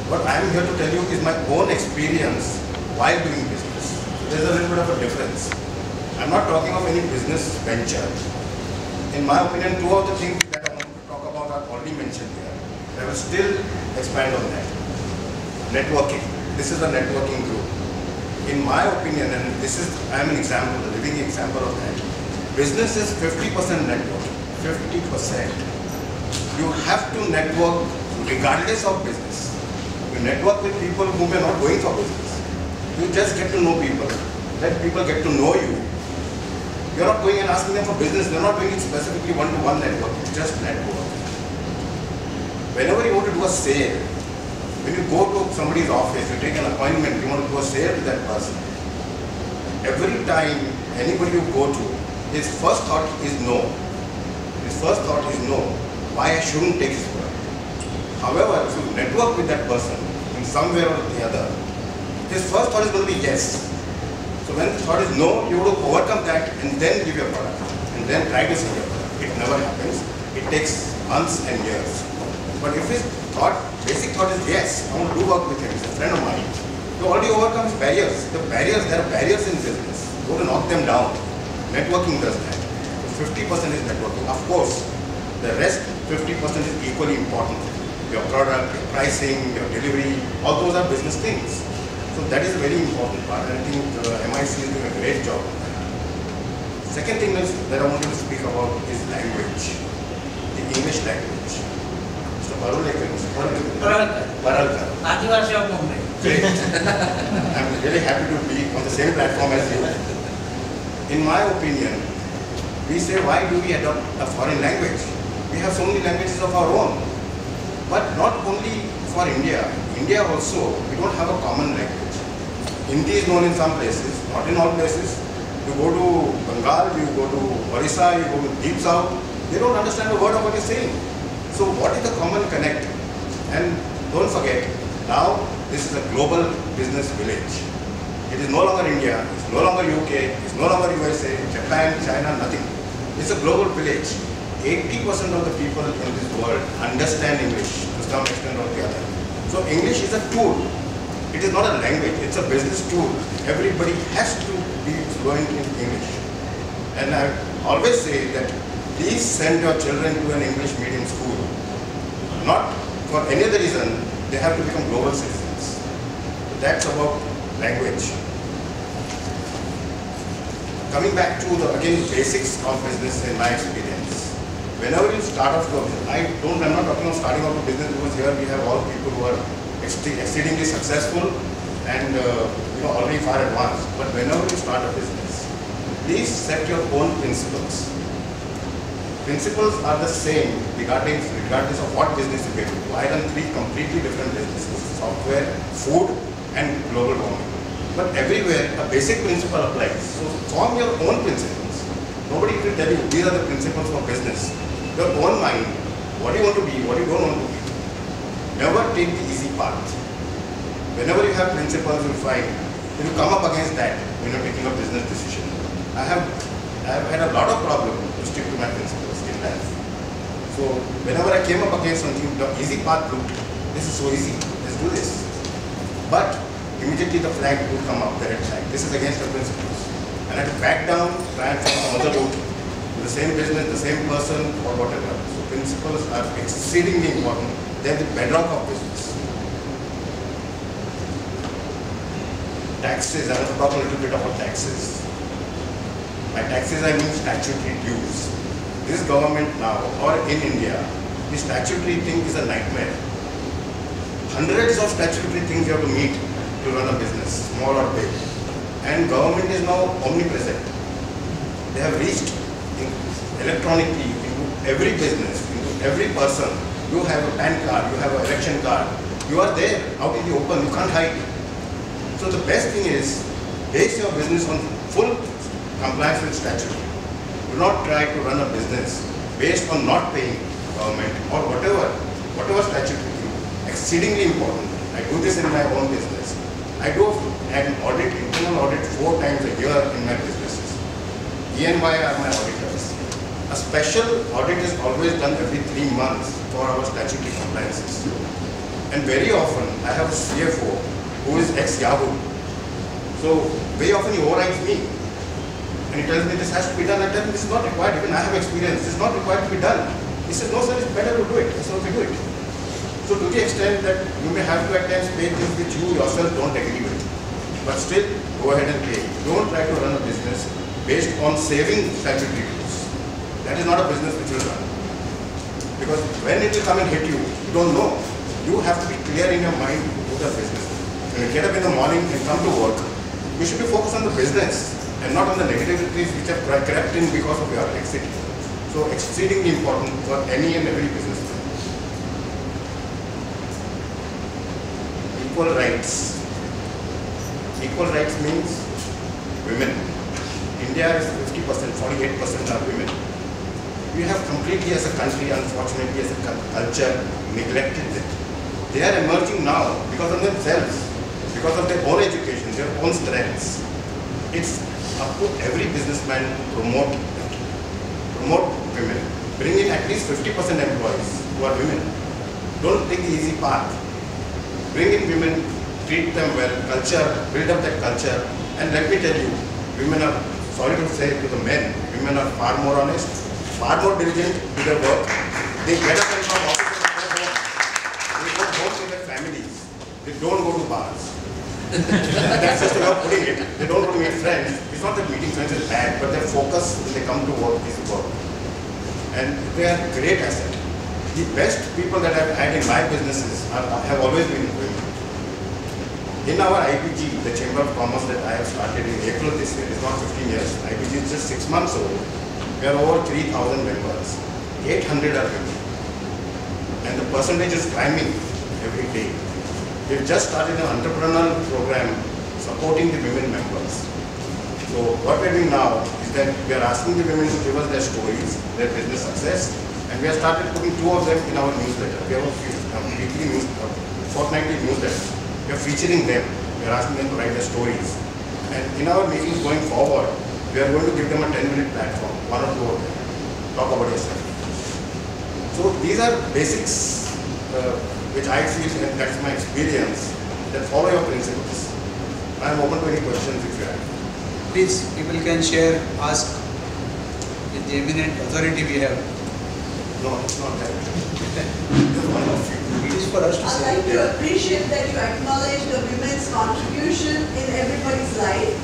What I am here to tell you is my own experience while doing business. There's a little bit of a difference. I'm not talking of any business venture. In my opinion, two of the things that I want to talk about are already mentioned here. I will still expand on that. Networking. This is a networking group. In my opinion, and I am an example, a living example of that. Business is 50% network. 50%. You have to network regardless of business. You network with people whom are not going for business. You just get to know people. Let people get to know you. You're not going and asking them for business. You're not doing it specifically one-to-one network. It's just network. Whenever you want to do a sale, when you go to somebody's office, you take an appointment, you want to do a sale to that person. Every time anybody you go to, his first thought is no. His first thought is no. Why I shouldn't take his word. However, if you network with that person in some way or the other, his first thought is going to be yes. So when the thought is no, you have to overcome that and then give your product. And then try to sell your product. It never happens. It takes months and years. But if his basic thought is yes, I want to do work with him, he's a friend of mine, you already overcome barriers. There are barriers in business. You have to knock them down. Networking does that. So 50% is networking. Of course, the rest 50% is equally important. Your product, your pricing, your delivery, all those are business things. So that is a very important part, and I think MIC is doing a great job on that. Second thing that I wanted to speak about is language, the English language. Mr. Paralkar. Adivasi of Mumbai. Great. I'm really happy to be on the same platform as you. In my opinion, we say, why do we adopt a foreign language? We have so many languages of our own. But not only for India. India also, we don't have a common language. Hindi is known in some places, not in all places. You go to Bengal, you go to Orissa, you go to Deep South, they don't understand a word of what you're saying. So what is the common connect? And don't forget, now this is a global business village. It is no longer India, it's no longer UK, it's no longer USA, Japan, China, nothing. It's a global village. 80% of the people in this world understand English to some extent or the other. So English is a tool. It is not a language, it's a business tool. Everybody has to be fluent in English. And I always say that please send your children to an English medium school. Not for any other reason, they have to become global citizens. That's about language. Coming back to the, again, basics of business in my experience. Whenever you start off your business, I'm not talking of starting off a business, because here we have all people who are exceedingly successful and already far advanced. But whenever you start a business, please set your own principles. Principles are the same regardless of what business you get into. I run 3 completely different businesses: software, food, and global warming. But everywhere a basic principle applies. So form your own principles. Nobody will tell you these are the principles for business. Your own mind, what do you want to be, what you don't want to be. Never take the easy path. Whenever you have principles, you'll find if you come up against that when you're taking a business decision. I have had a lot of problems to stick to my principles in life. So whenever I came up against something, the easy path looked, this is so easy, let's do this. But immediately the flag would come up, the red flag. This is against the principles. And I had to back down, try and find some other route. The same business, the same person, or whatever. So principles are exceedingly important. They are the bedrock of business. Taxes, I want to talk a little bit about taxes. By taxes I mean statutory dues. This government now, or in India, the statutory thing is a nightmare. Hundreds of statutory things you have to meet to run a business, small or big. And government is now omnipresent. They have reached electronically into every business, into every person. You have a PAN card, you have an election card. You are there, out in the open, you can't hide. So the best thing is, base your business on full compliance with statute. Do not try to run a business based on not paying government or whatever statute you do. Exceedingly important. I do this in my own business. I do an audit, internal audit 4 times a year in my businesses. ENY are my auditors. A special audit is always done every 3 months for our statutory compliances. And very often, I have a CFO who is ex-Yahoo. So very often he overrides me. And he tells me this has to be done. I tell him this is not required. Even I have experience. This is not required to be done. He says, no sir, it's better to do it. I said, okay, do it. So to the extent that you may have to at times pay things which you yourself don't agree with. But still, go ahead and pay. Don't try to run a business based on saving statutory dues. That is not a business which will run. Because when it will come and hit you, you don't know. You have to be clear in your mind to do the business. When you get up in the morning and come to work, you should be focused on the business and not on the negativities which have crept in because of your exit. So exceedingly important for any and every businessman. Equal rights. Equal rights means women. India is 50%, 48% are women. We have completely as a country, unfortunately as a culture, neglected them. They are emerging now because of themselves, because of their own education, their own strengths. It's up to every businessman to promote women. Bring in at least 50% employees who are women. Don't take the easy path. Bring in women, treat them well, build up that culture. And let me tell you, women are, sorry to say to the men, women are far more honest, far more diligent to their work. They get up and come office and go home. They go home to their families. They don't go to bars. That's just a way of putting it. They don't go to meet friends. It's not that meeting friends is bad, but their focus when they come to work is work. And they are great asset. The best people that I've had in my businesses have always been women. In our IPG, the Chamber of Commerce that I have started in April this year, it's not 15 years, IPG is just 6 months old. We are over 3,000 members. 800 are women. And the percentage is climbing every day. We've just started an entrepreneurial program supporting the women members. So what we're doing now is that we are asking the women to give us their stories, their business success, and we have started putting 2 of them in our newsletter. We have a weekly fortnightly newsletter. We are featuring them. We are asking them to write their stories. And in our meetings going forward, we are going to give them a 10-minute platform, 1 or 2 of them. Talk about yourself. So these are basics which I feel, and that's my experience, that follow your principles. I am open to any questions if you have. Please, people can share, ask with the eminent authority we have. No, it's not that. Just one of you. It is for us to say. I'd like to appreciate that you acknowledge the women's contribution in everybody's life,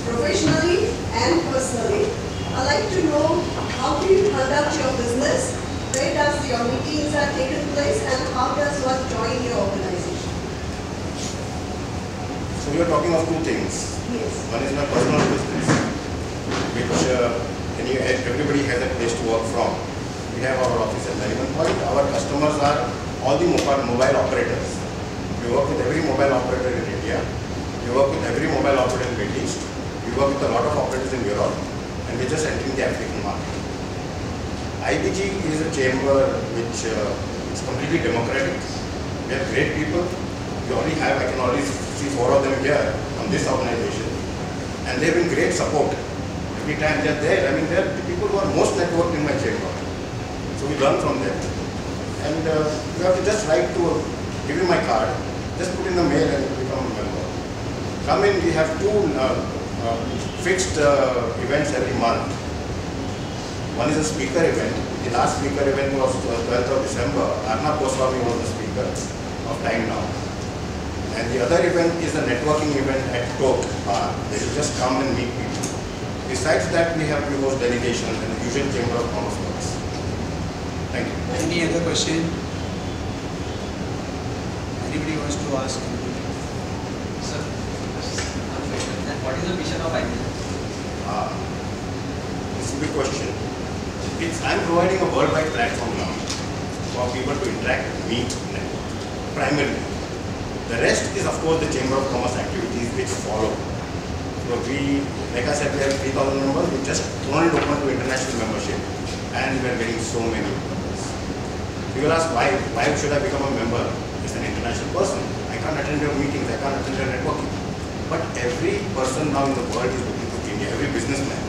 professionally and personally. I'd like to know how do you conduct your business, where does your meetings are taken place, and how does one join your organization? So we are talking of 2 things. Yes. One is my personal business, which everybody has a place to work from. We have our office at Nariman Point. Our customers are all the mobile operators. We work with every mobile operator in India. We work with every mobile operator in the Middle East. We work with a lot of operators in Europe. And we're just entering the African market. IPG is a chamber which is completely democratic. We have great people. I can already see 4 of them here on this organization. And they've been great support. Every time they're there, they're the people who are most networked in my chamber. So we learn from them. And you have to just write to, give you my card, just put in the mail and become a member. Come in, we have 2 fixed events every month. One is a speaker event. The last speaker event was 12th of December. Arnab Goswami was the speaker of Time Now. And the other event is a networking event at Coke Bar. They will just come and meet people. Besides that, we have the host delegation and the usual Chamber of Commerce works. Thank you. Any other question? Anybody wants to ask? Sir, what is the mission of IPG? It's a good question. I'm providing a worldwide platform now for people to interact, meet, network, primarily. The rest is, of course, the Chamber of Commerce activities which follow. So like I said, we have 3,000 members. We just thrown it open to international membership, and we are getting so many members. You will ask why should I become a member? As an international person, I can't attend your meetings, I can't attend your networking. But every person now in the world is looking to India. Every businessman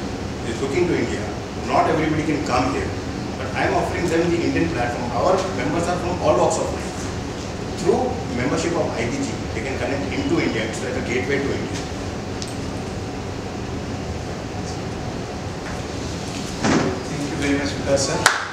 is looking to India. Not everybody can come here, but I am offering them the Indian platform. Our members are from all walks of life. through membership of IBG, they can connect into India. It's like a gateway to India. Thank you very much, Vikash sir.